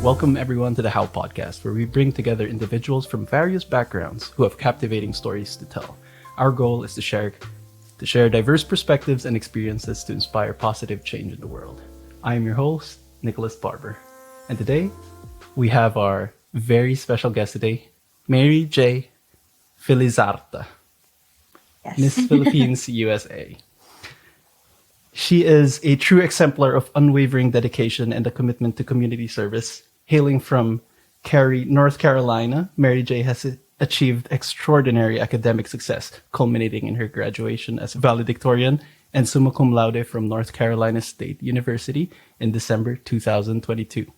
Welcome everyone to the How Podcast, where we bring together individuals from various backgrounds who have captivating stories to tell. Our goal is to share diverse perspectives and experiences to inspire positive change in the world. I am your host, Nicholas Barber, and today we have our very special guest today, Mary Jae Felizarta, Yes. Miss Philippines USA. She is a true exemplar of unwavering dedication and a commitment to community service. Hailing from Cary, North Carolina, Mary Jae has achieved extraordinary academic success, culminating in her graduation as valedictorian and Summa Cum Laude from North Carolina State University in December 2022.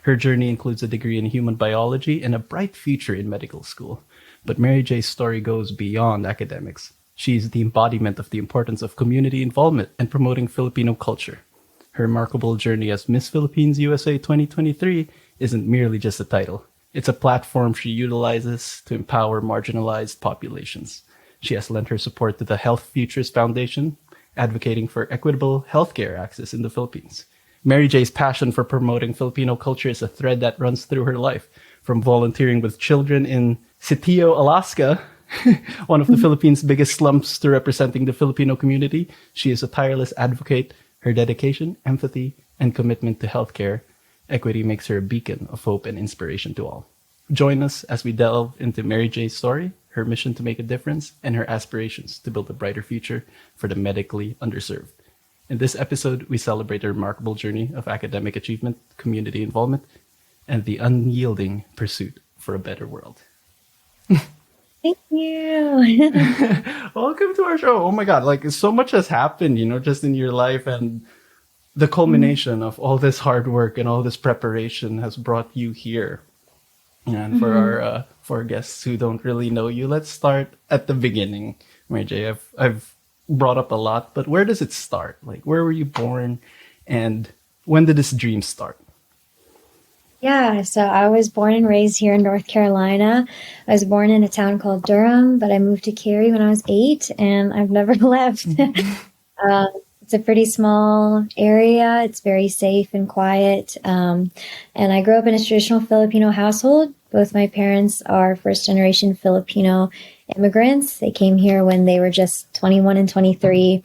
Her journey includes a degree in human biology and a bright future in medical school. But Mary Jae's story goes beyond academics. She is the embodiment of the importance of community involvement and promoting Filipino culture. Her remarkable journey as Miss Philippines USA 2023 isn't merely just a title. It's a platform she utilizes to empower marginalized populations. She has lent her support to the Health Futures Foundation, advocating for equitable healthcare access in the Philippines. Mary Jae's passion for promoting Filipino culture is a thread that runs through her life, from volunteering with children in Sitio Alaska, one of the Philippines' biggest slums, to representing the Filipino community. She is a tireless advocate. Her dedication, empathy, and commitment to healthcare equity makes her a beacon of hope and inspiration to all. Join us as we delve into Mary Jae's story, her mission to make a difference, and her aspirations to build a brighter future for the medically underserved. In this episode, we celebrate her remarkable journey of academic achievement, community involvement, and the unyielding pursuit for a better world. Thank you. Welcome to our show. Oh my God, like so much has happened, just in your life, and the culmination of all this hard work and all this preparation has brought you here. And for our guests who don't really know you, let's start at the beginning. Mary Jae, I've brought up a lot, but where does it start? Like, where were you born, and when did this dream start? Yeah, so I was born and raised here in North Carolina. I was born in a town called Durham, but I moved to Cary when I was 8, and I've never left. It's a pretty small area. It's very safe and quiet. And I grew up in a traditional Filipino household. Both my parents are first-generation Filipino immigrants. They came here when they were just 21 and 23.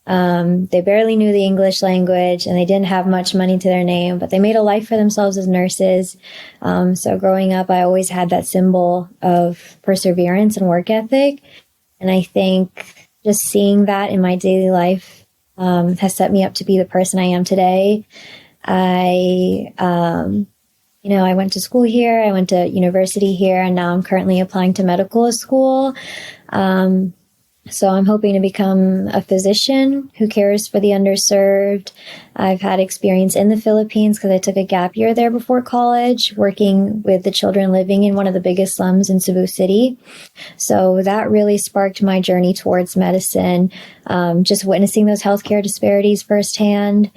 They barely knew the English language, and they didn't have much money to their name, but they made a life for themselves as nurses. So growing up, I always had that symbol of perseverance and work ethic. And I think just seeing that in my daily life has set me up to be the person I am today. I went to school here. I went to university here, and now I'm currently applying to medical school. So I'm hoping to become a physician who cares for the underserved. I've had experience in the Philippines because I took a gap year there before college, working with the children living in one of the biggest slums in Cebu City. So that really sparked my journey towards medicine, just witnessing those healthcare disparities firsthand.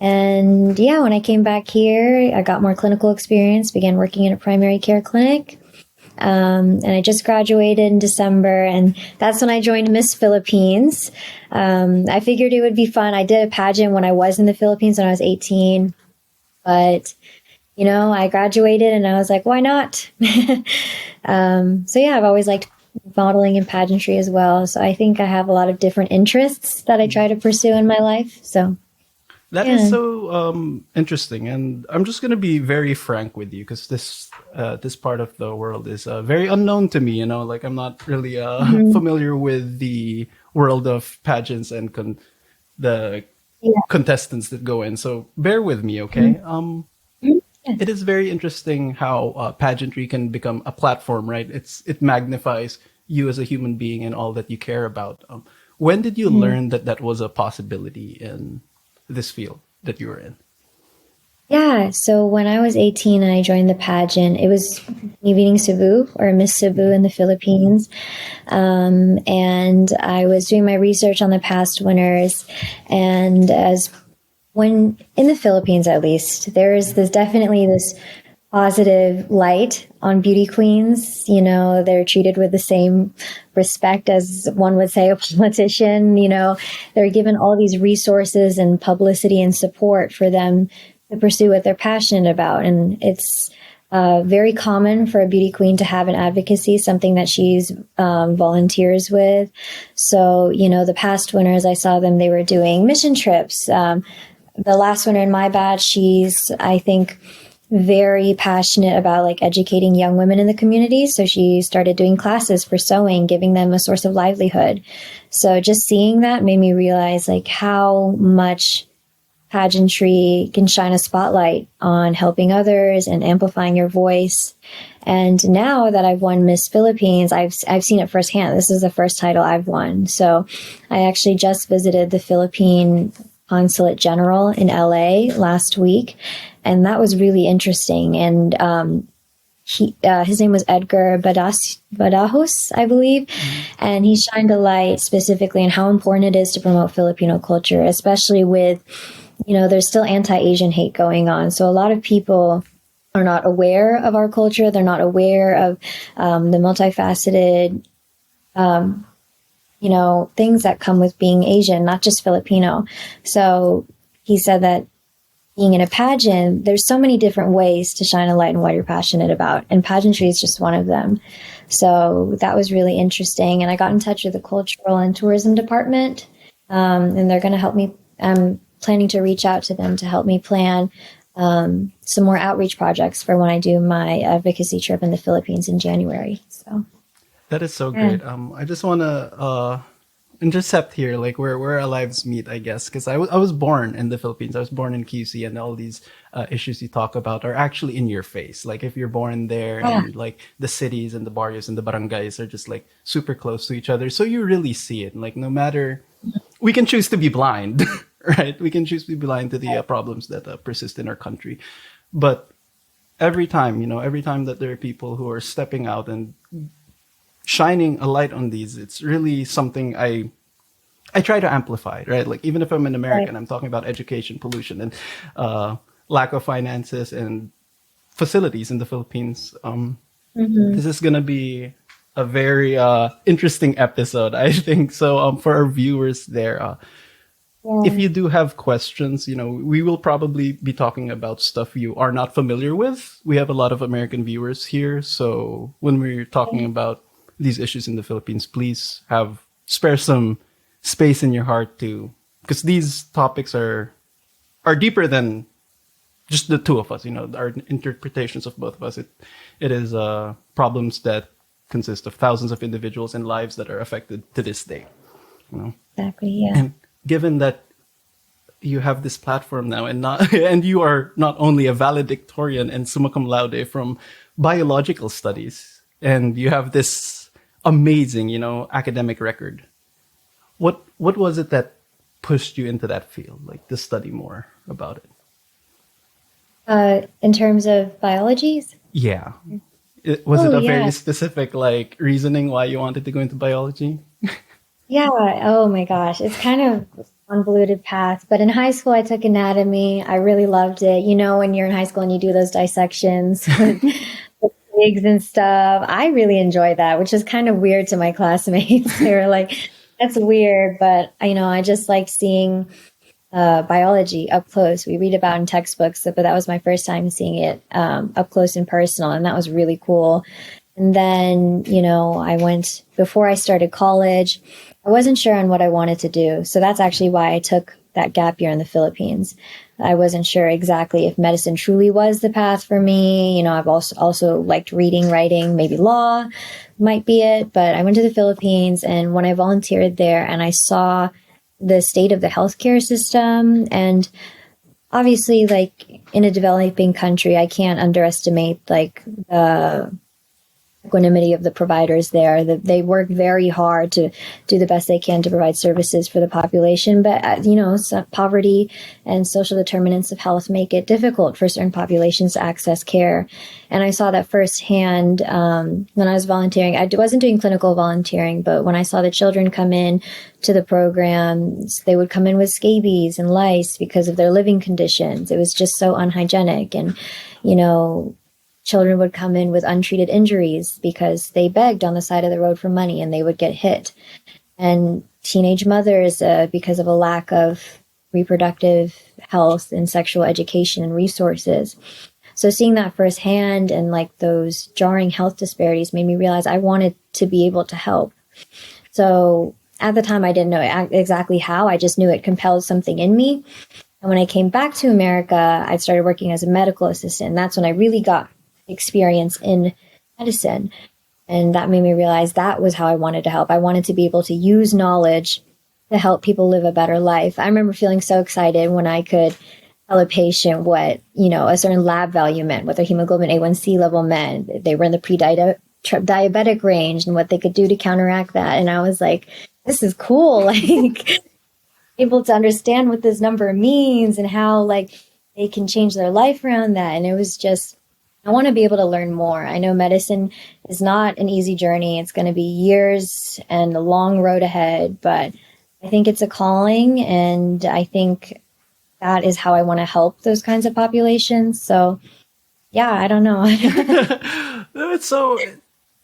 And yeah, when I came back here, I got more clinical experience, began working in a primary care clinic. And I just graduated in December, and that's when I joined Miss Philippines. I figured it would be fun. I did a pageant when I was in the Philippines when I was 18, but I graduated and I was like, why not? So yeah, I've always liked modeling and pageantry as well. So I think I have a lot of different interests that I try to pursue in my life. So that is so interesting, and I'm just gonna be very frank with you because this part of the world is very unknown to me. Like I'm not really familiar with the world of pageants and the contestants that go in. So bear with me, okay? It is very interesting how pageantry can become a platform, right? It magnifies you as a human being and all that you care about. When did you learn that was a possibility in this field that you were in? Yeah, so when I was 18 and I joined the pageant, it was me beating Cebu, or Miss Cebu in the Philippines. And I was doing my research on the past winners. And when in the Philippines, at least, there's definitely this positive light on beauty queens. They're treated with the same respect as one would say a politician. They're given all these resources and publicity and support for them to pursue what they're passionate about. And it's very common for a beauty queen to have an advocacy, something that she's volunteers with. So, the past winners, I saw them, they were doing mission trips. The last winner in my batch, she's, I think, very passionate about like educating young women in the community. So she started doing classes for sewing, giving them a source of livelihood. So just seeing that made me realize like how much pageantry can shine a spotlight on helping others and amplifying your voice. And now that I've won Miss Philippines, I've seen it firsthand. This is the first title I've won. So I actually just visited the Philippine Consulate General in LA last week, and that was really interesting. And his name was Edgar Badajos, I believe, and he shined a light specifically on how important it is to promote Filipino culture, especially with, there's still anti-Asian hate going on. So a lot of people are not aware of our culture. They're not aware of the multifaceted things that come with being Asian, not just Filipino. So he said that being in a pageant, there's so many different ways to shine a light on what you're passionate about. And pageantry is just one of them. So that was really interesting. And I got in touch with the cultural and tourism department, and they're going to help me. I'm planning to reach out to them to help me plan some more outreach projects for when I do my advocacy trip in the Philippines in January. So. That is so great. I just want to intercept here, like where our lives meet, I guess, because I was born in the Philippines. I was born in QC, and all these issues you talk about are actually in your face. Like if you're born there, and like the cities and the barrios and the barangays are just like super close to each other, so you really see it. Like no matter, we can choose to be blind, right? We can choose to be blind to the problems that persist in our country, but every time that there are people who are stepping out and shining a light on these, it's really something I try to amplify, right? Like even if I'm an American, I'm talking about education, pollution, and lack of finances and facilities in the Philippines. This is gonna be a very interesting episode, I think. So for our viewers there, if you do have questions, we will probably be talking about stuff you are not familiar with. We have a lot of American viewers here, so when we're talking about these issues in the Philippines, please spare some space in your heart because these topics are deeper than just the two of us. Our interpretations of both of us. It is problems that consist of thousands of individuals and lives that are affected to this day. Exactly. Yeah. And given that you have this platform now, and you are not only a valedictorian and Summa Cum Laude from biological studies, and you have this amazing, academic record. What was it that pushed you into that field, like to study more about it? In terms of biologies? Yeah. Was it a very specific reasoning why you wanted to go into biology? Yeah. Oh my gosh. It's kind of a convoluted path. But in high school, I took anatomy. I really loved it. When you're in high school and you do those dissections pigs and stuff. I really enjoyed that, which is kind of weird to my classmates. They were like, that's weird. But, I just like seeing biology up close. We read about in textbooks, but that was my first time seeing it up close and personal. And that was really cool. And then, before I started college, I wasn't sure on what I wanted to do. So that's actually why I took that gap year in the Philippines. I wasn't sure exactly if medicine truly was the path for me. I've also liked reading, writing, maybe law might be it. But I went to the Philippines, and when I volunteered there and I saw the state of the healthcare system, and obviously in a developing country, I can't underestimate the equanimity of the providers there. They work very hard to do the best they can to provide services for the population. But, poverty and social determinants of health make it difficult for certain populations to access care. And I saw that firsthand when I was volunteering. I wasn't doing clinical volunteering, but when I saw the children come in to the programs, they would come in with scabies and lice because of their living conditions. It was just so unhygienic. And, children would come in with untreated injuries because they begged on the side of the road for money and they would get hit. And teenage mothers, because of a lack of reproductive health and sexual education and resources. So seeing that firsthand and like those jarring health disparities made me realize I wanted to be able to help. So at the time, I didn't know exactly how. I just knew it compelled something in me. And when I came back to America, I started working as a medical assistant. That's when I really got experience in medicine. And that made me realize that was how I wanted to help. I wanted to be able to use knowledge to help people live a better life. I remember feeling so excited when I could tell a patient what, a certain lab value meant, what their hemoglobin A1C level meant. They were in the pre-diabetic range and what they could do to counteract that. And I was like, this is cool. Like, able to understand what this number means and how like they can change their life around that. And it was just, I want to be able to learn more. I know medicine is not an easy journey. It's going to be years and a long road ahead, but I think it's a calling, and I think that is how I want to help those kinds of populations. So yeah, I don't know. It's so,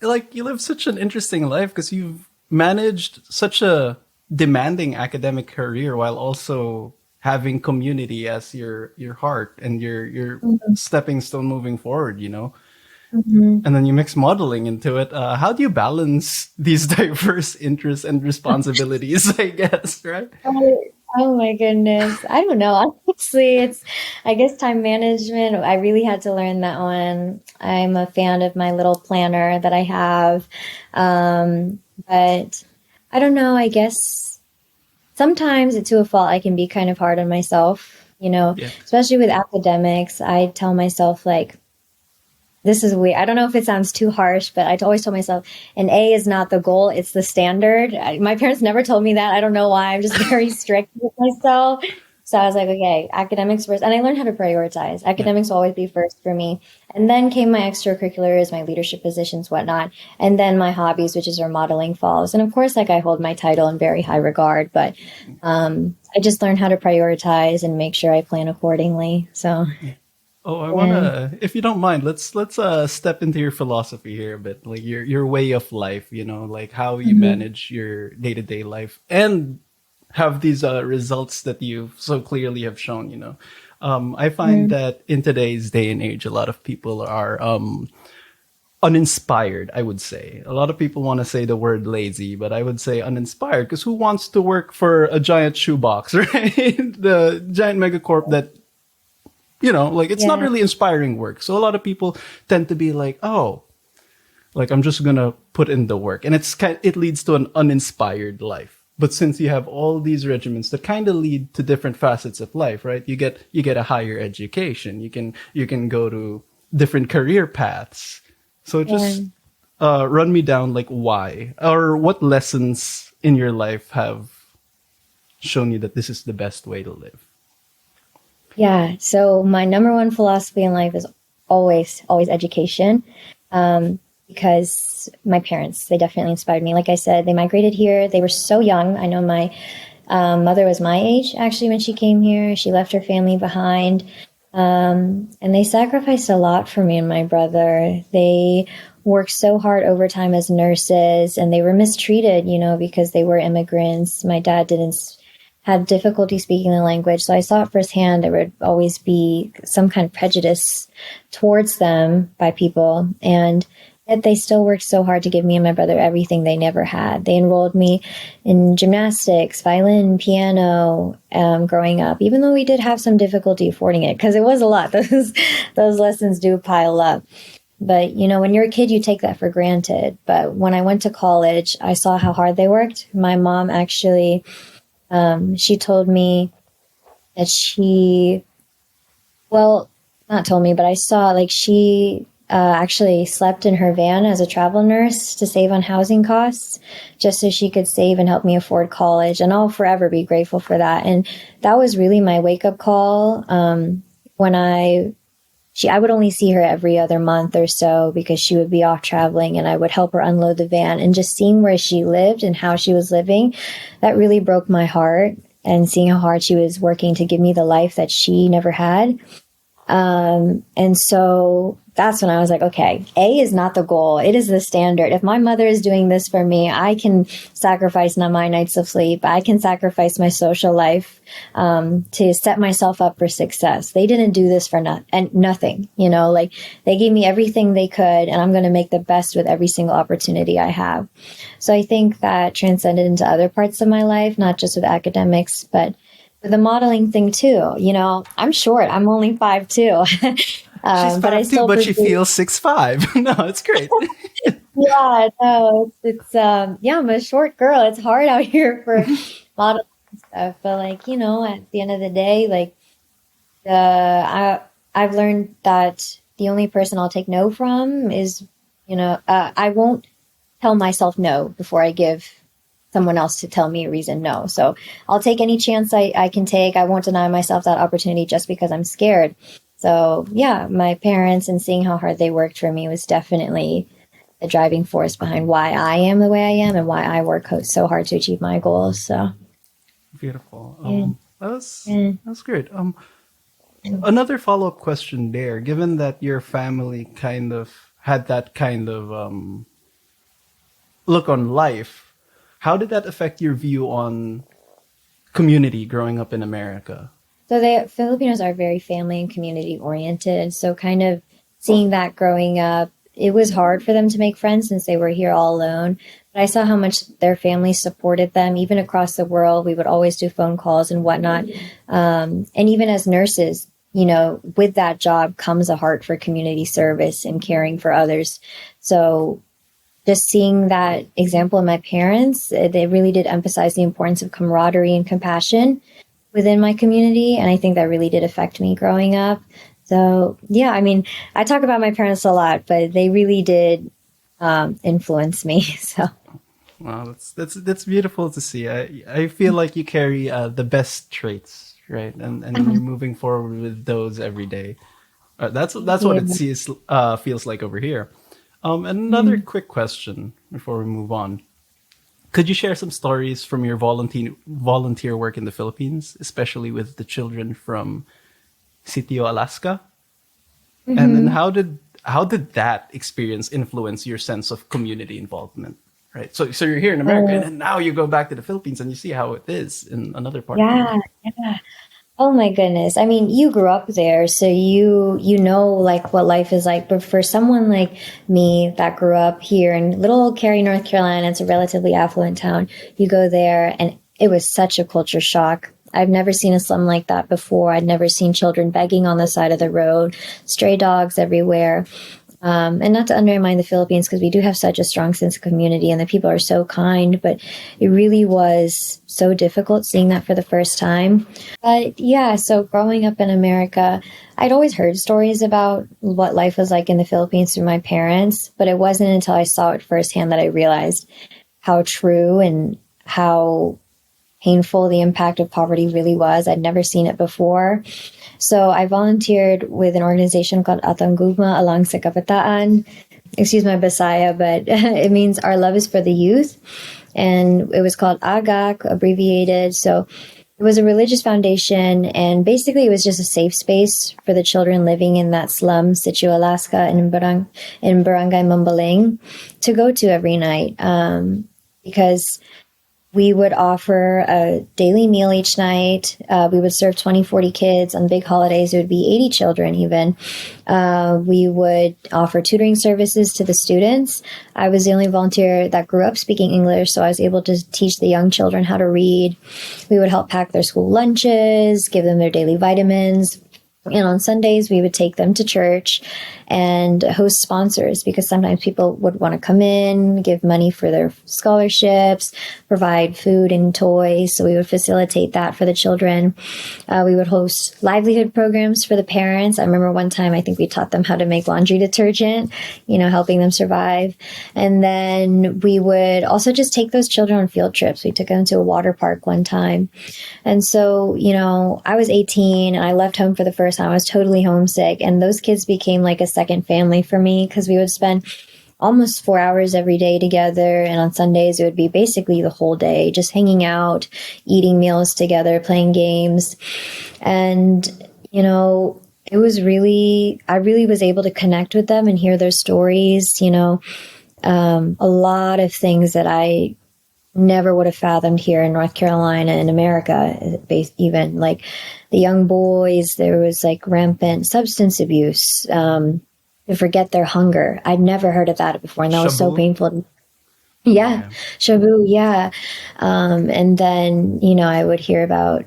like, you live such an interesting life because you've managed such a demanding academic career while also having community as your heart and your stepping stone moving forward, And then you mix modeling into it. How do you balance these diverse interests and responsibilities, I guess, right? Oh my goodness. I don't know. Honestly, I guess time management. I really had to learn that one. I'm a fan of my little planner that I have. But I don't know. I guess sometimes to a fault, I can be kind of hard on myself, especially with academics. I tell myself like, this is weird. I don't know if it sounds too harsh, but I always tell myself an A is not the goal. It's the standard. My parents never told me that. I don't know why. I'm just very strict with myself. So I was like, okay, academics first. And I learned how to prioritize. Academics will always be first for me. And then came my extracurriculars, my leadership positions, whatnot. And then my hobbies, which is where modeling falls. And of course, like I hold my title in very high regard, but I just learned how to prioritize and make sure I plan accordingly. So Oh, I wanna, if you don't mind, let's step into your philosophy here a bit, like your way of life, like how you manage your day-to-day life and have these results that you so clearly have shown. I find that in today's day and age, a lot of people are uninspired. I would say a lot of people want to say the word lazy, but I would say uninspired because who wants to work for a giant shoebox, right? The giant megacorp that. It's not really inspiring work. So a lot of people tend to be like, oh, like I'm just going to put in the work. And it leads to an uninspired life. But since you have all these regimens that kind of lead to different facets of life, right? You get a higher education. You can go to different career paths. So just run me down like why or what lessons in your life have shown you that this is the best way to live. Yeah. So my number one philosophy in life is always education. Because my parents, they definitely inspired me. Like I said, they migrated here. They were so young. I know my mother was my age actually when she came here. She left her family behind. And they sacrificed a lot for me and my brother. They worked so hard overtime as nurses, and they were mistreated, because they were immigrants. My dad had difficulty speaking the language. So I saw it firsthand. There would always be some kind of prejudice towards them by people. And yet they still worked so hard to give me and my brother everything they never had. They enrolled me in gymnastics, violin, piano, growing up, even though we did have some difficulty affording it because it was a lot. Those lessons do pile up. But, when you're a kid, you take that for granted. But when I went to college, I saw how hard they worked. My mom actually... she told me that not told me, but I saw like she actually slept in her van as a travel nurse to save on housing costs, just so she could save and help me afford college. And I'll forever be grateful for that. And that was really my wake up call. When I would only see her every other month or so because she would be off traveling, and I would help her unload the van. And just seeing where she lived and how she was living, that really broke my heart. And seeing how hard she was working to give me the life that she never had, And so that's when I was like, okay, A is not the goal. It is the standard. If my mother is doing this for me, I can sacrifice my nights of sleep. I can sacrifice my social life, to set myself up for success. They didn't do this for nothing, like they gave me everything they could, and I'm going to make the best with every single opportunity I have. So I think that transcended into other parts of my life, not just with academics, but the modeling thing too. I'm short. I'm only 5'2". She's 5'2", but I still but she feels 6'5". No, it's great. Yeah, no, it's I'm a short girl. It's hard out here for modeling and stuff. But at the end of the day, I've learned that the only person I'll take no from is, I won't tell myself no before I give someone else to tell me a reason no. So I'll take any chance I can take. I won't deny myself that opportunity just because I'm scared. So yeah, my parents and seeing how hard they worked for me was definitely the driving force behind why I am the way I am and why I work so hard to achieve my goals. So beautiful. Yeah. That's great. Another follow-up question there, given that your family kind of had that kind of look on life, how did that affect your view on community growing up in America? So the Filipinos are very family and community oriented. So kind of seeing that growing up, it was hard for them to make friends since they were here all alone. But I saw how much their family supported them, even across the world. We would always do phone calls and whatnot. And even as nurses, with that job comes a heart for community service and caring for others. So just seeing that example in my parents, they really did emphasize the importance of camaraderie and compassion within my community. And I think that really did affect me growing up. So yeah, I talk about my parents a lot, but they really did influence me. So wow, that's beautiful to see. I feel like you carry the best traits, right? And you're moving forward with those every day. That's what it feels like over here. Another quick question before we move on. Could you share some stories from your volunteer work in the Philippines, especially with the children from Sitio Alaska? And then how did that experience influence your sense of community involvement? Right. So you're here in America, and then now you go back to the Philippines and you see how it is in another part of the world. Yeah. Oh my goodness. You grew up there, so you know what life is like. But for someone like me that grew up here in little old Cary, North Carolina, it's a relatively affluent town. You go there and it was such a culture shock. I've never seen a slum like that before. I'd never seen children begging on the side of the road, stray dogs everywhere. And not to undermine the Philippines, because we do have such a strong sense of community and the people are so kind, but it really was so difficult seeing that for the first time. But yeah, so growing up in America, I'd always heard stories about what life was like in the Philippines through my parents, but it wasn't until I saw it firsthand that I realized how true and how painful the impact of poverty really was. I'd never seen it before. So I volunteered with an organization called Atang Gugma along sa Kabataan. Excuse my Bisaya, but it means Our Love is for the Youth. And it was called AGAC, abbreviated. So it was a religious foundation, and basically it was just a safe space for the children living in that slum, Sitio Alaska, in Barangay Mambaling, to go to every night. Because we would offer a daily meal each night. We would serve 20, 40 kids. On big holidays, it would be 80 children even. We would offer tutoring services to the students. I was the only volunteer that grew up speaking English, so I was able to teach the young children how to read. We would help pack their school lunches, give them their daily vitamins. And on Sundays, we would take them to church and host sponsors, because sometimes people would want to come in, give money for their scholarships, provide food and toys. So we would facilitate that for the children. We would host livelihood programs for the parents. I remember one time, I think we taught them how to make laundry detergent, helping them survive. And then we would also just take those children on field trips. We took them to a water park one time. And so, I was 18 and I left home for the first time. I was totally homesick. And those kids became like a second family for me, because we would spend almost 4 hours every day together. And on Sundays, it would be basically the whole day, just hanging out, eating meals together, playing games. And, it was really, I really was able to connect with them and hear their stories, a lot of things that I never would have fathomed here in North Carolina, in America, even like the young boys, there was like rampant substance abuse, to forget their hunger. I'd never heard of that before. And that was so Shabu. painful. Yeah, Shabu, yeah. And then, I would hear about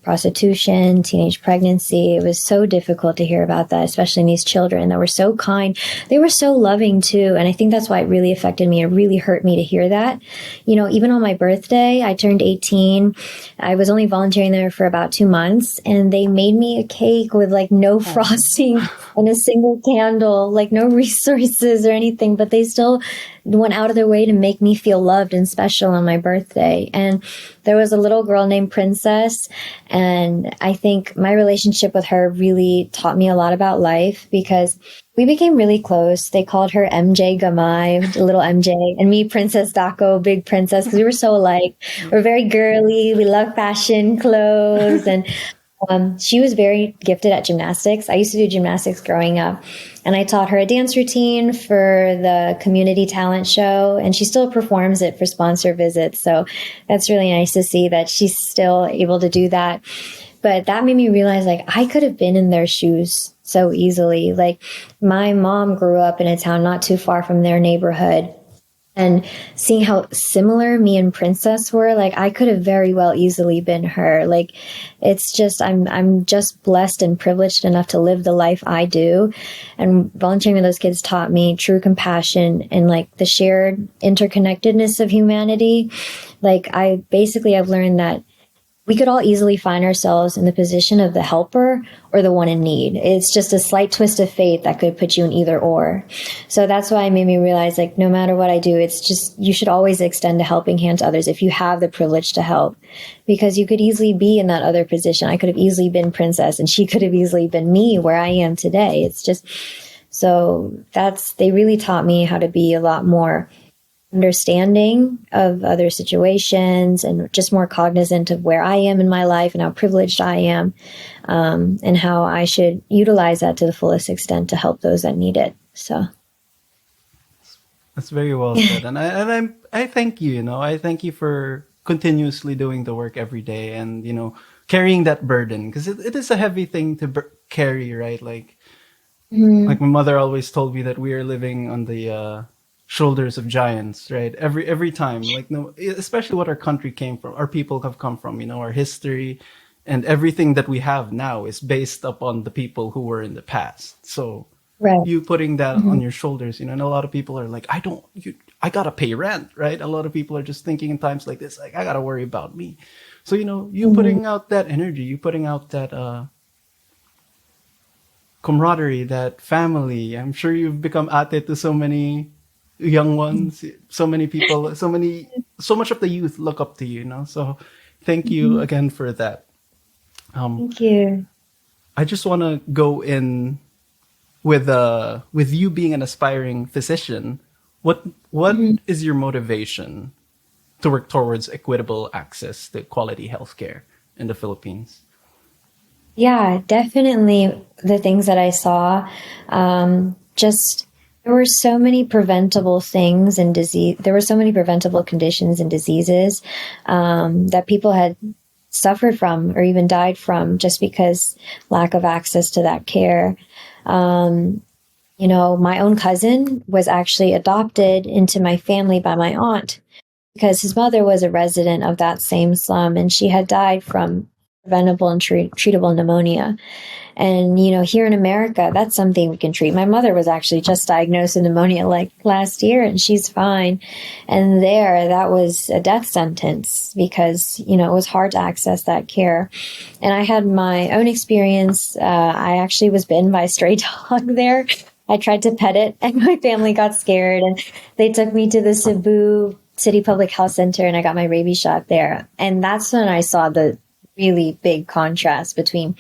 prostitution, teenage pregnancy. It was so difficult to hear about that, especially in these children that were so kind. They were so loving too. And I think that's why it really affected me. It really hurt me to hear that. Even on my birthday, I turned 18. I was only volunteering there for about 2 months, and they made me a cake with like no frosting and a single candle, like no resources or anything, but they still went out of their way to make me feel loved and special on my birthday. And there was a little girl named Princess, and I think my relationship with her really taught me a lot about life because we became really close. They called her MJ Gamai, little MJ, and me Princess Daco, big princess, because we were so alike. We're very girly. We love fashion clothes, and she was very gifted at gymnastics. I used to do gymnastics growing up, and I taught her a dance routine for the community talent show, and she still performs it for sponsor visits. So that's really nice to see that she's still able to do that. But that made me realize, like, I could have been in their shoes so easily. Like, my mom grew up in a town not too far from their neighborhood. And seeing how similar me and Princess were, like, I could have very well easily been her. Like, it's just, I'm just blessed and privileged enough to live the life I do. And volunteering with those kids taught me true compassion and like the shared interconnectedness of humanity. Like, I've learned that we could all easily find ourselves in the position of the helper or the one in need. It's just a slight twist of fate that could put you in either or. So that's why it made me realize, like, no matter what I do, it's just, you should always extend a helping hand to others if you have the privilege to help, because you could easily be in that other position. I could have easily been Princess, and she could have easily been me where I am today. It's just, so they really taught me how to be a lot more understanding of other situations and just more cognizant of where I am in my life and how privileged I am, and how I should utilize that to the fullest extent to help those that need it. So That's very well said, and I thank you. I thank you for continuously doing the work every day, and carrying that burden, because it is a heavy thing to carry, right? Like my mother always told me that we are living on the shoulders of giants, right? Every time, like, no, especially what our country came from, our people have come from, our history, and everything that we have now is based upon the people who were in the past. So right. you putting that on your shoulders, and a lot of people are like, I gotta pay rent, right? A lot of people are just thinking in times like this, like, I gotta worry about me. So you putting out that energy, you putting out that camaraderie, that family. I'm sure you've become ate to so many young ones, so many people, so much of the youth look up to you, so thank you again for that. Thank you. I just want to go in with you being an aspiring physician. What is your motivation to work towards equitable access to quality healthcare in the Philippines? Yeah, definitely the things that I saw, there were so many preventable things and disease. There were so many preventable conditions and diseases that people had suffered from or even died from just because lack of access to that care. My own cousin was actually adopted into my family by my aunt because his mother was a resident of that same slum, and she had died from preventable and treatable pneumonia. And, here in America, that's something we can treat. My mother was actually just diagnosed with pneumonia like last year, and she's fine. And that was a death sentence because, it was hard to access that care. And I had my own experience. I actually was bitten by a stray dog there. I tried to pet it, and my family got scared, and they took me to the Cebu City Public Health Center, and I got my rabies shot there. And that's when I saw the really big contrast between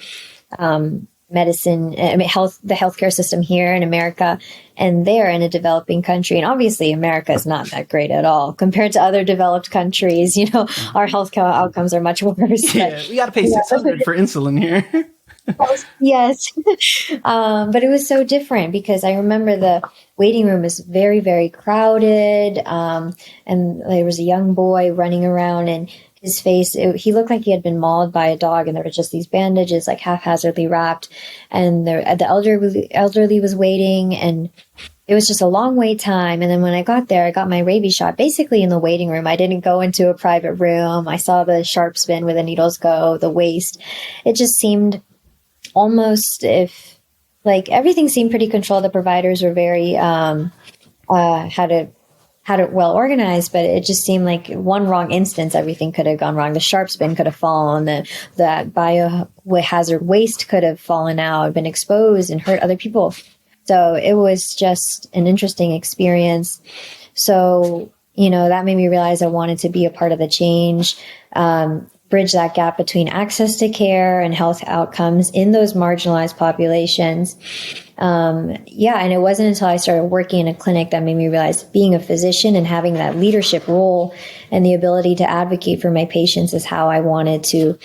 medicine, the healthcare system here in America and there in a developing country. And obviously America is not that great at all compared to other developed countries. Our healthcare outcomes are much worse. Yeah, we got to pay $600 for insulin here. Yes. But it was so different because I remember the waiting room was very, very crowded. And there was a young boy running around and his face, he looked like he had been mauled by a dog, and there were just these bandages like haphazardly wrapped. And the elderly was waiting, and it was just a long wait time. And then when I got there, I got my rabies shot basically in the waiting room. I didn't go into a private room. I saw the sharp spin where the needles go, the waist. It just seemed almost if like everything seemed pretty controlled. The providers were very had it well organized, but it just seemed like one wrong instance, everything could have gone wrong. The sharp spin could have fallen, that biohazard waste could have fallen out, been exposed and hurt other people. So it was just an interesting experience. So, that made me realize I wanted to be a part of the change, bridge that gap between access to care and health outcomes in those marginalized populations. And it wasn't until I started working in a clinic that made me realize being a physician and having that leadership role and the ability to advocate for my patients is how I wanted to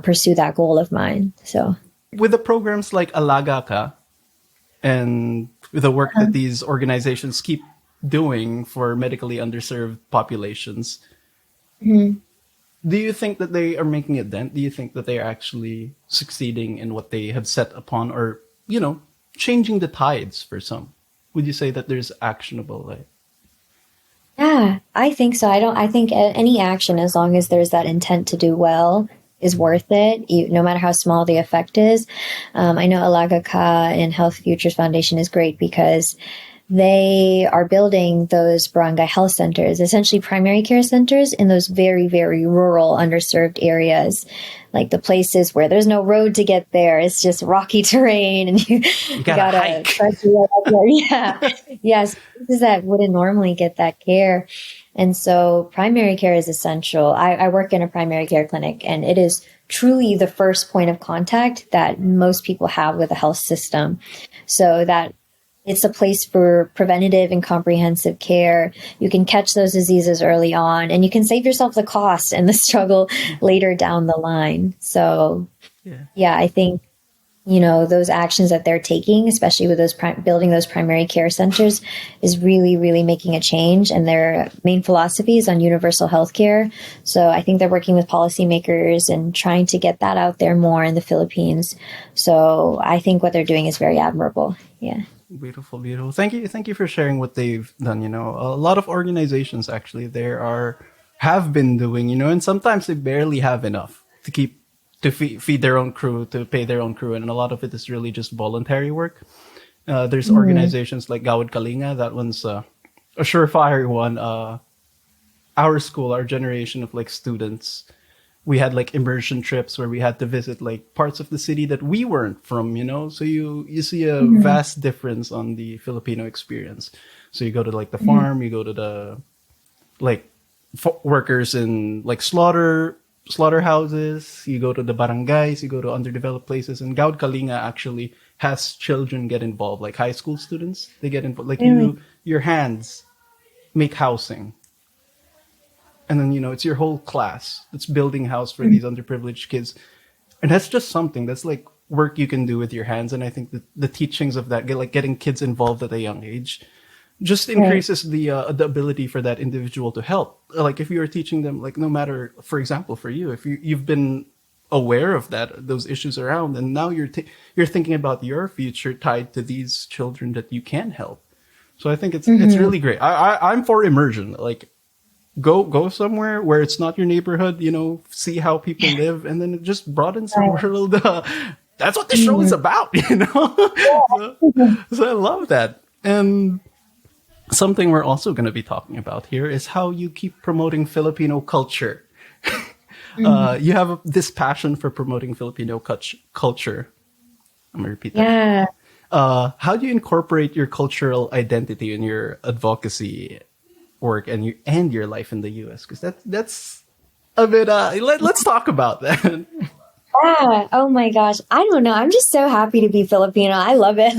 pursue that goal of mine. So, with the programs like Alaga Ka and the work that these organizations keep doing for medically underserved populations, do you think that they are making a dent? Do you think that they are actually succeeding in what they have set upon, or, changing the tides for some? Would you say that there's actionable? Yeah, I think so. I think any action, as long as there's that intent to do well, is worth it, no matter how small the effect is. I know Alaga Ka and Health Futures Foundation is great because they are building those barangay health centers, essentially primary care centers in those very, very rural, underserved areas, like the places where there's no road to get there. It's just rocky terrain and you gotta hike. Yeah. Yes. Places that wouldn't normally get that care. And so primary care is essential. I work in a primary care clinic, and it is truly the first point of contact that most people have with the health system. So that it's a place for preventative and comprehensive care. You can catch those diseases early on, and you can save yourself the cost and the struggle later down the line. So, yeah, I think, those actions that they're taking, especially with those building those primary care centers, is really, really making a change. And their main philosophy is on universal healthcare. So I think they're working with policymakers and trying to get that out there more in the Philippines. So I think what they're doing is very admirable. Yeah. Beautiful, beautiful. Thank you for sharing what they've done. A lot of organizations actually have been doing, and sometimes they barely have enough to feed their own crew, to pay their own crew, and a lot of it is really just voluntary work. There's organizations like Gawad Kalinga. That one's a surefire one. Our school, our generation of students, we had immersion trips where we had to visit parts of the city that we weren't from, so you see a vast difference on the Filipino experience. So you go to the farm, you go to the workers in slaughterhouses, you go to the barangays, you go to underdeveloped places, and Gaud Kalinga actually has children get involved, high school students. They get involved, your hands make housing. And then, it's your whole class that's building house for these underprivileged kids. And that's just something that's work you can do with your hands. And I think that the teachings of that, getting kids involved at a young age, just increases the ability for that individual to help. If you are teaching them, no matter, for example, for you, if you've been aware of those issues around, and now you're thinking about your future tied to these children that you can help. So I think it's really great. I'm for immersion. Go somewhere where it's not your neighborhood, see how people live, and then it just broadens your world. That's what the show is about, So I love that. And something we're also going to be talking about here is how you keep promoting Filipino culture. You have this passion for promoting Filipino culture. I'm going to repeat that. Yeah. How do you incorporate your cultural identity in your advocacy work and your life in the US? Because that's a bit let's talk about that. Yeah. Oh my gosh. I don't know. I'm just so happy to be Filipino. I love it.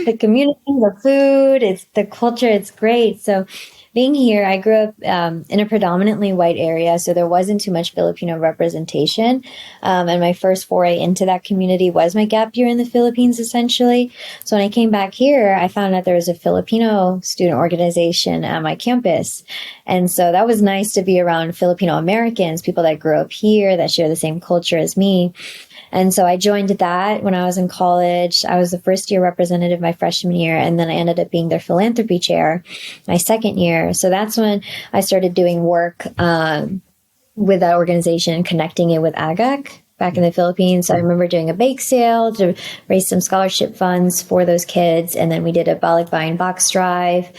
The community, the food, it's the culture. It's great. So being here, I grew up in a predominantly white area, so there wasn't too much Filipino representation. And my first foray into that community was my gap year in the Philippines, essentially. So when I came back here, I found out there was a Filipino student organization at my campus. And so that was nice to be around Filipino Americans, people that grew up here, that share the same culture as me. And so I joined that when I was in college. I was the first year representative my freshman year, and then I ended up being their philanthropy chair my second year. So that's when I started doing work with that organization, connecting it with AGAC back in the Philippines. So I remember doing a bake sale to raise some scholarship funds for those kids. And then we did a balikbayan box drive.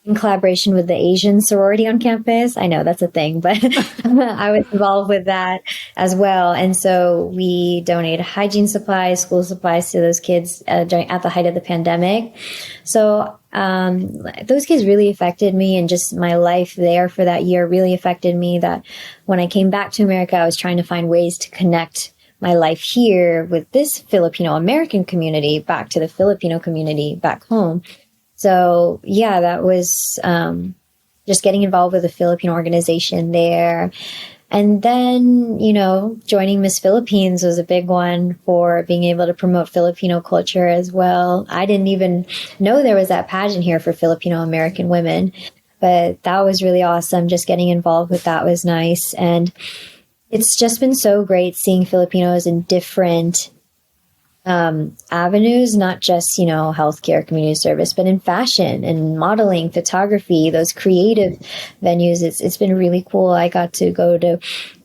In collaboration with the Asian sorority on campus. I know that's a thing, but I was involved with that as well. And so we donated hygiene supplies, school supplies to those kids at the height of the pandemic. So those kids really affected me, and just my life there for that year really affected me, that when I came back to America, I was trying to find ways to connect my life here with this Filipino American community back to the Filipino community back home. So yeah, that was just getting involved with a Filipino organization there. And then, joining Miss Philippines was a big one for being able to promote Filipino culture as well. I didn't even know there was that pageant here for Filipino American women, but that was really awesome. Just getting involved with that was nice. And it's just been so great seeing Filipinos in different avenues, not just, healthcare, community service, but in fashion and modeling, photography, those creative venues. It's been really cool. I got to go to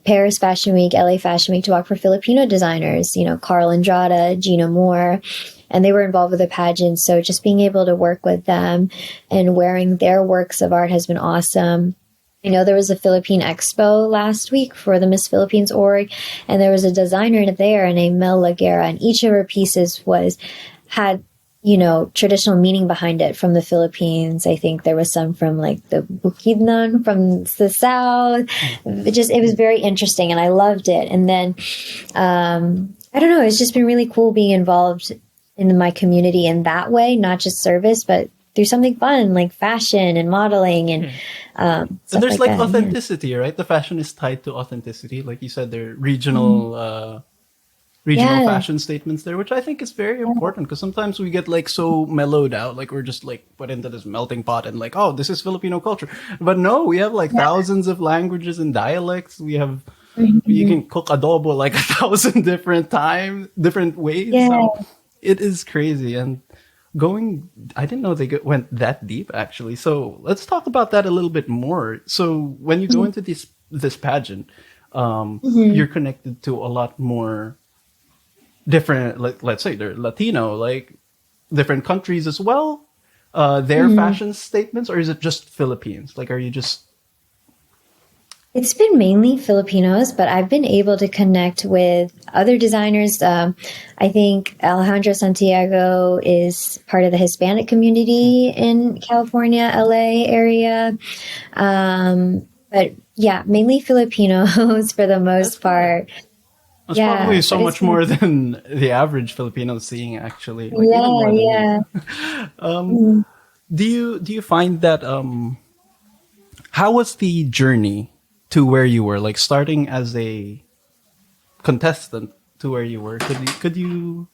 Paris Fashion Week, LA Fashion Week to walk for Filipino designers, Carl Andrada, Gina Moore, and they were involved with the pageant. So just being able to work with them and wearing their works of art has been awesome. There was a Philippine Expo last week for the Miss Philippines org, and there was a designer there named Mel Laguera, and each of her pieces had traditional meaning behind it from the Philippines. I think there was some from like the Bukidnon from the South. It was very interesting, and I loved it. And then, I don't know, it's just been really cool being involved in my community in that way, not just service, but through something fun like fashion and modeling and and there's like authenticity, right? The fashion is tied to authenticity. Like you said, there are regional fashion statements there, which I think is very important, because sometimes we get like so mellowed out, like we're just like put into this melting pot and like, oh, this is Filipino culture. But no, we have like thousands of languages and dialects. We have you can cook adobo like 1,000 different ways. Yeah. So it is crazy. And I didn't know they went that deep, actually. So let's talk about that a little bit more. So when you go into this pageant, you're connected to a lot more different, let's say they're Latino, like different countries as well, their fashion statements, or is it just Philippines? Like, are you just... It's been mainly Filipinos, but I've been able to connect with other designers. I think Alejandro Santiago is part of the Hispanic community in California, LA area. But yeah, mainly Filipinos for the most part. It's probably so much more than the average Filipino seeing, actually. Like, even more than Do you find that how was the journey to where you were, like starting as a contestant to where you were? Could you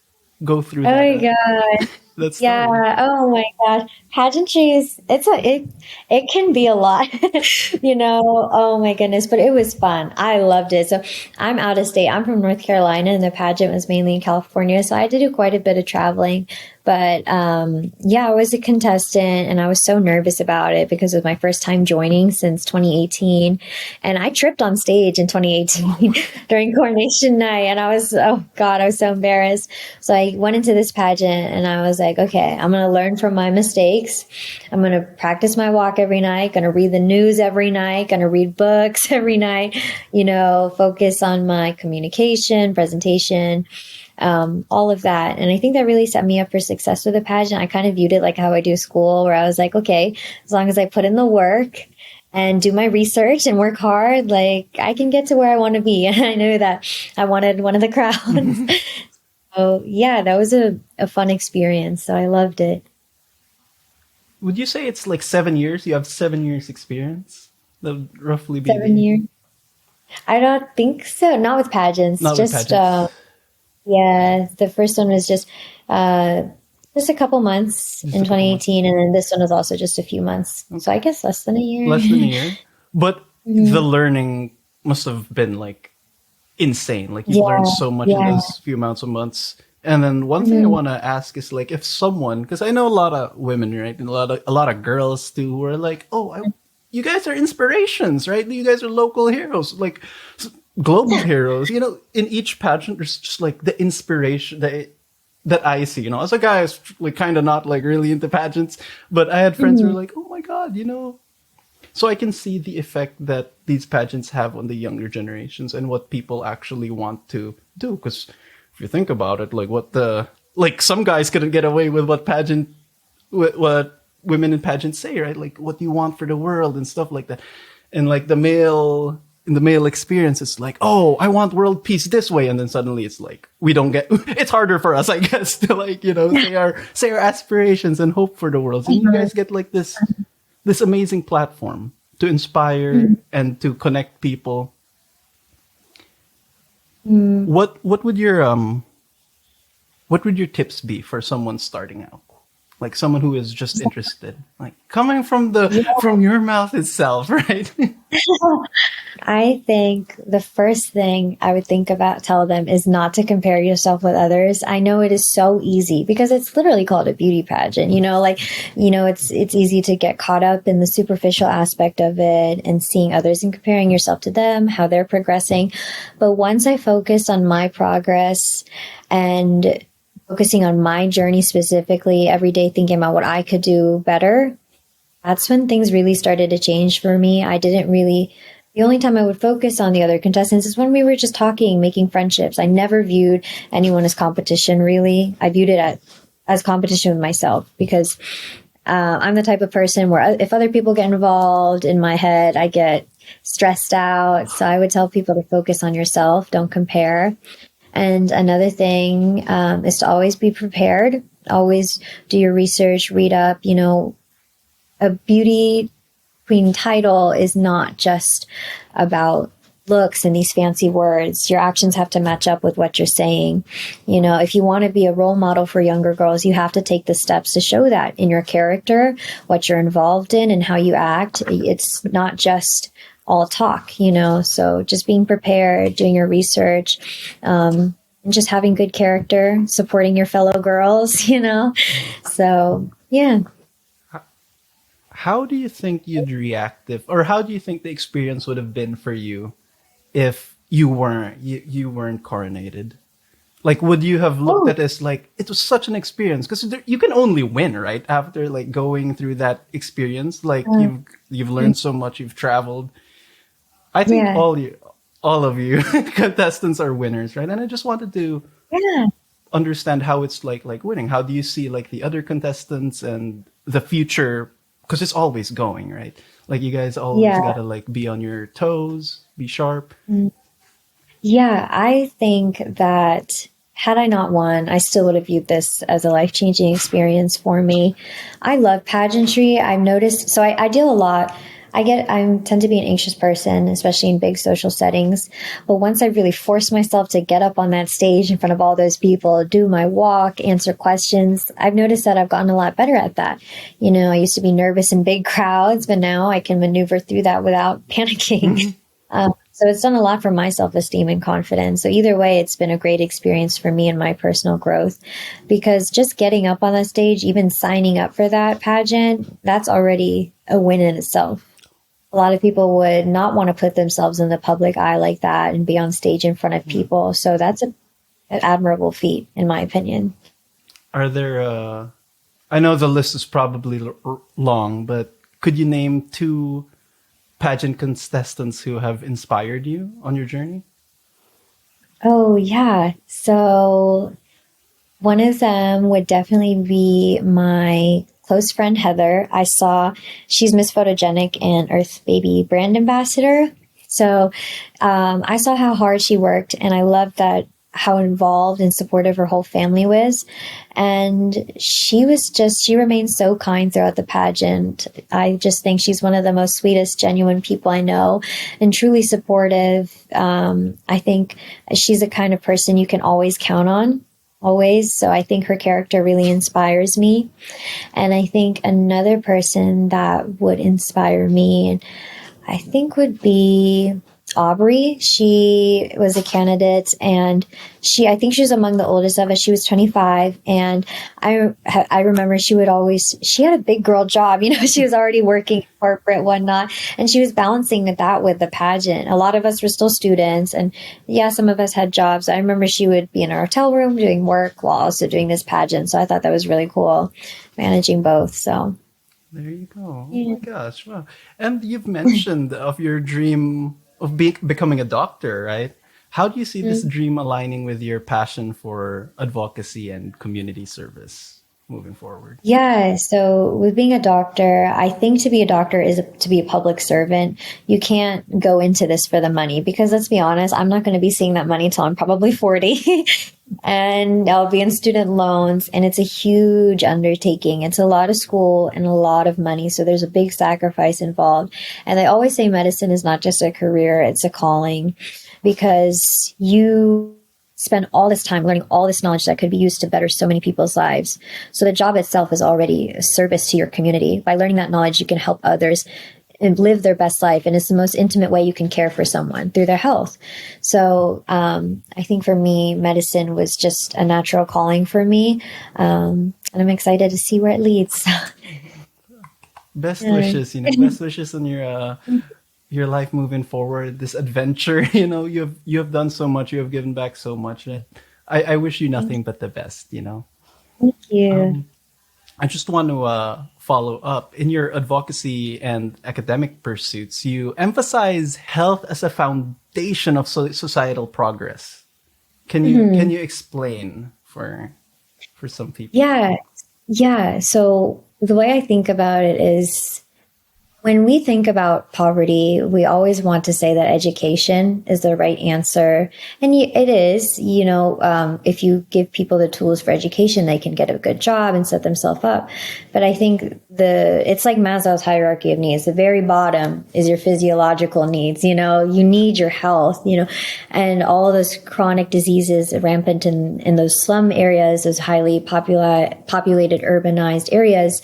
go through that? Oh my god. That's Oh my gosh. Pageantry it can be a lot, oh my goodness, but it was fun. I loved it. So I'm out of state. I'm from North Carolina, and the pageant was mainly in California. So I had to do quite a bit of traveling. But I was a contestant, and I was so nervous about it because it was my first time joining since 2018. And I tripped on stage in 2018 during coronation night, and I was so embarrassed. So I went into this pageant, and I was like, okay, I'm going to learn from my mistakes. I'm going to practice my walk every night, going to read the news every night, going to read books every night, focus on my communication, presentation, all of that. And I think that really set me up for success with the pageant. I kind of viewed it like how I do school, where I was like, okay, as long as I put in the work and do my research and work hard, like I can get to where I want to be. And I knew that I wanted one of the crowns. So yeah, that was a fun experience. So I loved it. Would you say it's like 7 years? You have 7 years experience? That would roughly be 7 years. I don't think so. Not with pageants. not with Just pageants. yeah, the first one was uh, just a couple months Just in a couple months. 2018, and then this one was also just a few months. So I guess less than a Less than a year. year. But the Mhm. learning must have been like insane. Like you've learned Yeah, so much in yeah. those few amounts of months. And then one thing I Mhm. want to ask is like if someone, because I know a lot of women, right, and a lot of girls too, who are like, oh, you guys are inspirations, right? You guys are local heroes, like global heroes. In each pageant, there's just like the inspiration that I see. As a guy, who's like kind of not like really into pageants, but I had friends who were Mhm. like, oh my god. So I can see the effect that these pageants have on the younger generations and what people actually want to do. Because if you think about it, like some guys couldn't get away with what women in pageants say, right? Like what you want for the world and stuff like that. And like in the male experience, it's like, oh, I want world peace this way, and then suddenly it's like we don't get. It's harder for us, I guess, to like say our aspirations and hope for the world. And you guys get like this amazing platform to inspire Mhm. and to connect people. Mhm. What would your tips be for someone starting out? Like someone who is just interested, like coming from your mouth itself, right? I think the first thing I would think about tell them is not to compare yourself with others. I know it is so easy because it's literally called a beauty pageant. It's easy to get caught up in the superficial aspect of it and seeing others and comparing yourself to them, how they're progressing. But once I focused on my progress and focusing on my journey specifically every day, thinking about what I could do better, that's when things really started to change for me. The only time I would focus on the other contestants is when we were just talking, making friendships. I never viewed anyone as competition, really. I viewed it as competition with myself because I'm the type of person where if other people get involved in my head, I get stressed out. So I would tell people to focus on yourself, don't compare. And another thing is to always be prepared, always do your research, read up. A beauty queen title is not just about looks and these fancy words. Your actions have to match up with what you're saying. If you want to be a role model for younger girls, you have to take the steps to show that in your character, what you're involved in, and how you act. It's not just all talk. So just being prepared, doing your research, and just having good character, supporting your fellow girls. So, yeah. How do you think you'd react or how do you think the experience would have been for you if you weren't coronated? Like, would you have looked Oh, at this like it was such an experience? Because you can only win, right? After like going through that experience, like uh, you've learned so much, you've traveled. I think yeah. all of you contestants are winners, right? And I just wanted to Yeah. understand how it's like winning. How do you see like the other contestants and the future? Because it's always going, right? Like you guys always Yeah. gotta like be on your toes, be sharp. Yeah, I think that had I not won, I still would have viewed this as a life-changing experience for me. I love pageantry. I've noticed, so I deal a lot. I tend to be an anxious person, especially in big social settings. But once I really force myself to get up on that stage in front of all those people, do my walk, answer questions, I've noticed that I've gotten a lot better at that. I used to be nervous in big crowds, but now I can maneuver through that without panicking. So it's done a lot for my self-esteem and confidence. So either way, it's been a great experience for me and my personal growth because just getting up on that stage, even signing up for that pageant, that's already a win in itself. A lot of people would not want to put themselves in the public eye like that and be on stage in front of people. So that's an admirable feat, in my opinion. Are there? I know the list is probably long, but could you name two pageant contestants who have inspired you on your journey? Oh, yeah. So one of them would definitely be my close friend Heather. She's Miss Photogenic and Earth Baby brand ambassador. So I saw how hard she worked, and I love that how involved and supportive her whole family was. And she remained so kind throughout the pageant. I just think she's one of the most sweetest, genuine people I know, and truly supportive. I think she's the kind of person you can always count on. Always. So I think her character really inspires me. And I think another person that would inspire me, I think, would be Aubrey. She was a candidate, and I think she was among the oldest of us. She was 25, and I remember she had a big girl job. She was already working corporate, whatnot, and she was balancing that with the pageant. A lot of us were still students, and yeah, some of us had jobs. I remember she would be in our hotel room doing work while also doing this pageant. So I thought that was really cool, managing both. So there you go. Oh my gosh, wow! And you've mentioned of your dream of becoming a doctor, right? How do you see this dream aligning with your passion for advocacy and community service moving forward? Yeah, so with being a doctor, I think to be a doctor is to be a public servant. You can't go into this for the money because, let's be honest, I'm not going to be seeing that money till I'm probably 40. And I'll be in student loans, and it's a huge undertaking. It's a lot of school and a lot of money. So there's a big sacrifice involved. And I always say medicine is not just a career, it's a calling, because you spend all this time learning all this knowledge that could be used to better so many people's lives. So the job itself is already a service to your community. By learning that knowledge, you can help others and live their best life. And it's the most intimate way you can care for someone, through their health. So I think for me, medicine was just a natural calling for me. And I'm excited to see where it leads. Best wishes, best wishes on your life moving forward, this adventure. You have done so much, you have given back so much. I wish you nothing but the best. Thank you. I just want to follow up. In your advocacy and academic pursuits, you emphasize health as a foundation of societal progress. Can you explain for some people? Yeah. So the way I think about it is, when we think about poverty, we always want to say that education is the right answer. And it is, if you give people the tools for education, they can get a good job and set themselves up. But I think it's like Maslow's hierarchy of needs. The very bottom is your physiological needs. You need your health, and all those chronic diseases rampant in those slum areas, those highly populated urbanized areas,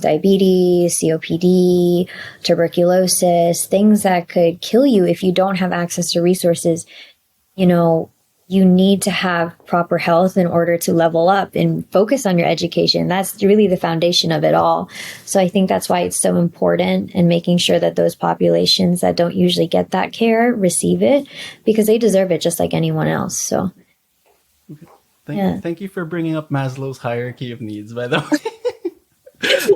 diabetes, COPD, tuberculosis, things that could kill you if you don't have access to resources. You need to have proper health in order to level up and focus on your education. That's really the foundation of it all. So I think that's why it's so important, and making sure that those populations that don't usually get that care receive it, because they deserve it just like anyone else. So Thank you for bringing up Maslow's hierarchy of needs, by the way.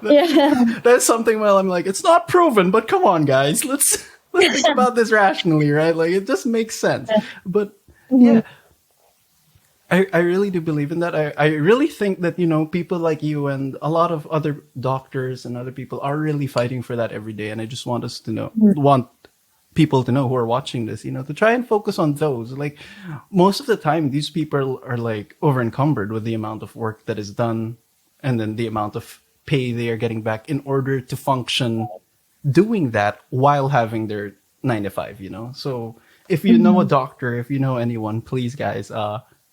Yeah. That's something, I'm like, it's not proven, but come on, guys, let's think about this rationally, right? Like, it just makes sense. But yeah, I really do believe in that. I really think that, people like you and a lot of other doctors and other people are really fighting for that every day. And I just want us to want people to know who are watching this, to try and focus on those. Like, most of the time, these people are like over encumbered with the amount of work that is done, and then the amount of pay they are getting back in order to function doing that while having their 9 to 5, So if you know a doctor, if you know anyone, please, guys,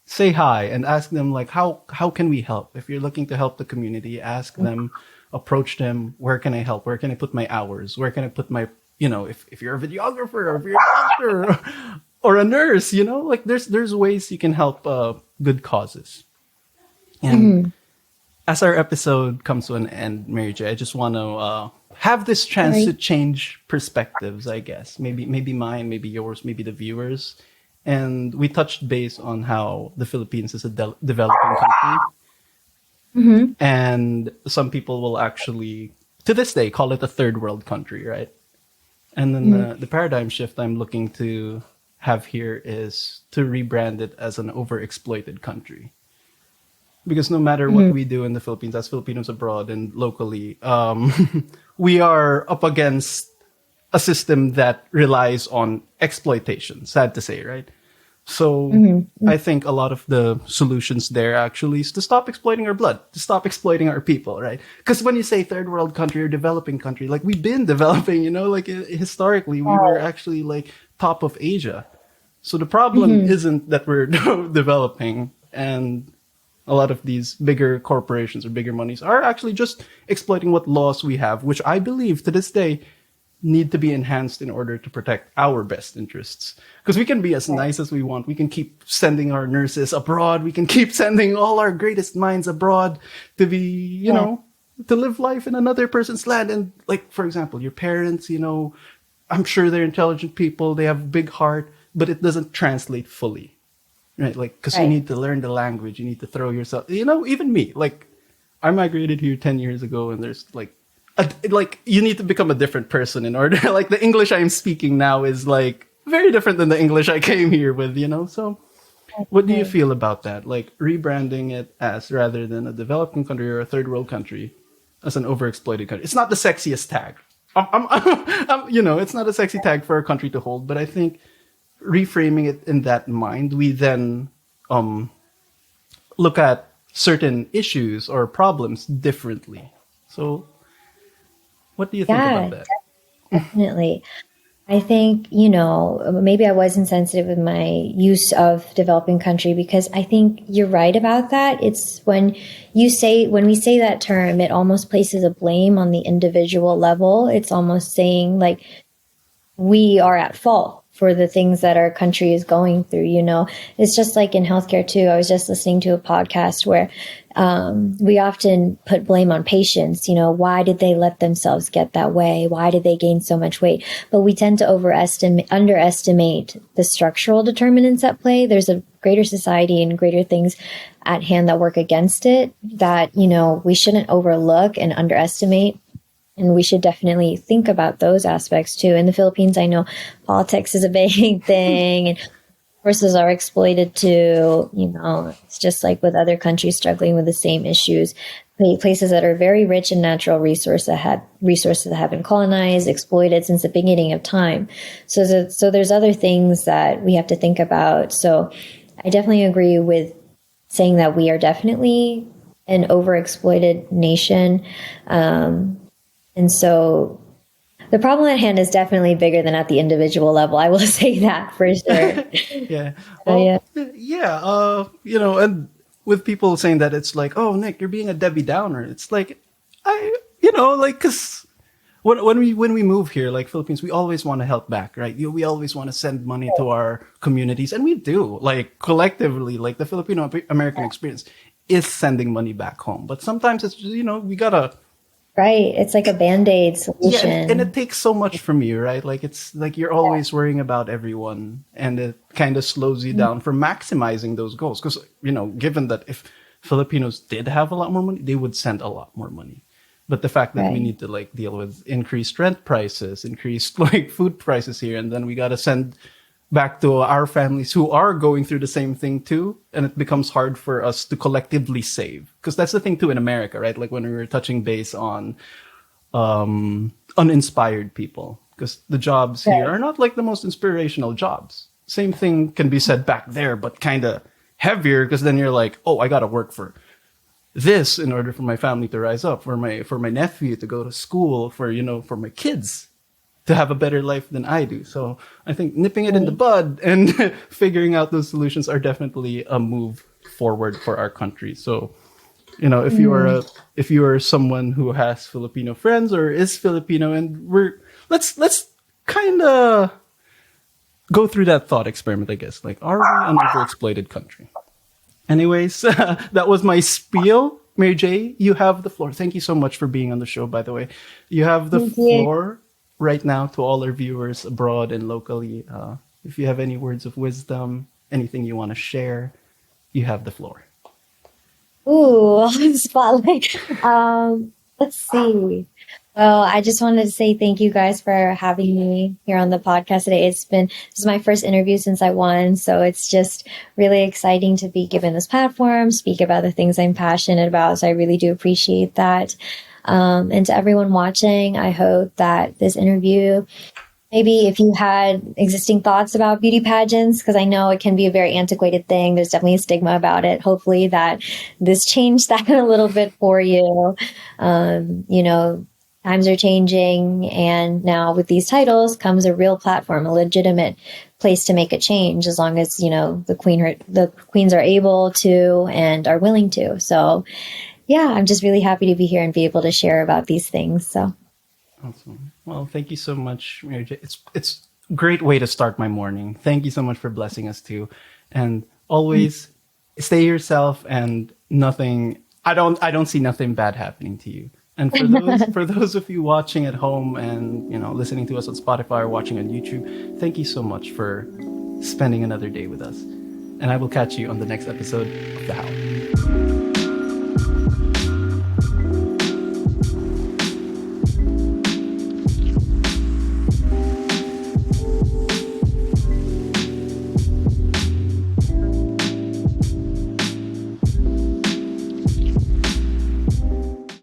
say hi and ask them, like, how can we help? If you're looking to help the community, ask them, approach them. Where can I help? Where can I put my hours? Where can I put my, if you're a videographer, or if you're a doctor or a nurse, like there's ways you can help good causes. And as our episode comes to an end, Mary J, I just want to have this chance to change perspectives, I guess. Maybe mine, maybe yours, maybe the viewers. And we touched base on how the Philippines is a developing country. And some people will actually, to this day, call it a third world country, right? And then the paradigm shift I'm looking to have here is to rebrand it as an overexploited country. Because no matter what we do in the Philippines, as Filipinos abroad and locally, we are up against a system that relies on exploitation, sad to say, right? So Mm-hmm. I think a lot of the solutions there actually is to stop exploiting our blood, to stop exploiting our people, right? Because when you say third world country or developing country, like we've been developing, like historically we were actually like top of Asia. So the problem Mm-hmm. isn't that we're developing, and a lot of these bigger corporations or bigger monies are actually just exploiting what laws we have, which I believe to this day need to be enhanced in order to protect our best interests. Because we can be as nice as we want. We can keep sending our nurses abroad. We can keep sending all our greatest minds abroad to be, to live life in another person's land. And like, for example, your parents, I'm sure they're intelligent people. They have big heart, but it doesn't translate fully. Right, like, because you need to learn the language, you need to throw yourself. Even me, like, I migrated here 10 years ago, and there's like you need to become a different person in order. Like the English I'm speaking now is like very different than the English I came here with. So, what do you feel about that? Like rebranding it as rather than a developing country or a third world country, as an overexploited country. It's not the sexiest tag. It's not a sexy tag for a country to hold, but I think reframing it in that mind, we then look at certain issues or problems differently. So, what do you think about that? Definitely. I think, maybe I was insensitive with my use of developing country, because I think you're right about that. It's when we say that term, it almost places a blame on the individual level. It's almost saying like we are at fault for the things that our country is going through. It's just like in healthcare too. I was just listening to a podcast where we often put blame on patients. Why did they let themselves get that way? Why did they gain so much weight? But we tend to underestimate the structural determinants at play. There's a greater society and greater things at hand that work against it that, we shouldn't overlook and underestimate. And we should definitely think about those aspects too. In the Philippines, I know politics is a big thing, and resources are exploited too. It's just like with other countries struggling with the same issues. Places that are very rich in natural resources that have been colonized, exploited since the beginning of time. So there's other things that we have to think about. So I definitely agree with saying that we are definitely an overexploited nation. And so the problem at hand is definitely bigger than at the individual level. I will say that for sure. Yeah. Well, yeah. And with people saying that, it's like, oh, Nick, you're being a Debbie Downer. It's like, because when we move here, like Philippines, we always want to help back, right? We always want to send money to our communities, and we do. Like collectively, like the Filipino American experience is sending money back home. But sometimes it's we gotta. Right. It's like a Band-Aid solution. Yeah, and it takes so much from you, right? Like it's like you're always worrying about everyone, and it kind of slows you down from maximizing those goals. Because, given that if Filipinos did have a lot more money, they would send a lot more money. But the fact that we need to like deal with increased rent prices, increased like food prices here, and then we got to send back to our families who are going through the same thing too, and it becomes hard for us to collectively save, because that's the thing too in America, right? Like when we were touching base on uninspired people, because the jobs here are not like the most inspirational jobs. Same thing can be said back there, but kind of heavier, because then you're like, oh, I gotta work for this in order for my family to rise up, for my nephew to go to school, for my kids to have a better life than I do. So I think nipping it in the bud and figuring out those solutions are definitely a move forward for our country. So, if you are someone who has Filipino friends or is Filipino, and let's kind of go through that thought experiment, I guess. Like, are we an overexploited country? Anyways, that was my spiel. Mary J, you have the floor. Thank you so much for being on the show, by the way. You have the floor right now to all our viewers abroad and locally. If you have any words of wisdom, anything you want to share, you have the floor. Ooh, spotlight. Let's see. Well, I just wanted to say thank you guys for having me here on the podcast today. This is my first interview since I won, so it's just really exciting to be given this platform, speak about the things I'm passionate about. So I really do appreciate that. And to everyone watching, I hope that this interview maybe if you had existing thoughts about beauty pageants, because I know it can be a very antiquated thing. There's definitely a stigma about it. Hopefully that this changed that a little bit for you. You know, times are changing, and now with these titles comes a real platform, a legitimate place to make a change, as long as, you know, the queens are able to and are willing to. So yeah, I'm just really happy to be here and be able to share about these things. So Awesome. Well, thank you so much, Mary J. It's a great way to start my morning. Thank you so much for blessing us too, and always stay yourself. And nothing. I don't see nothing bad happening to you. And for those of you watching at home and, you know, listening to us on Spotify or watching on YouTube, thank you so much for spending another day with us. And I will catch you on the next episode of The How.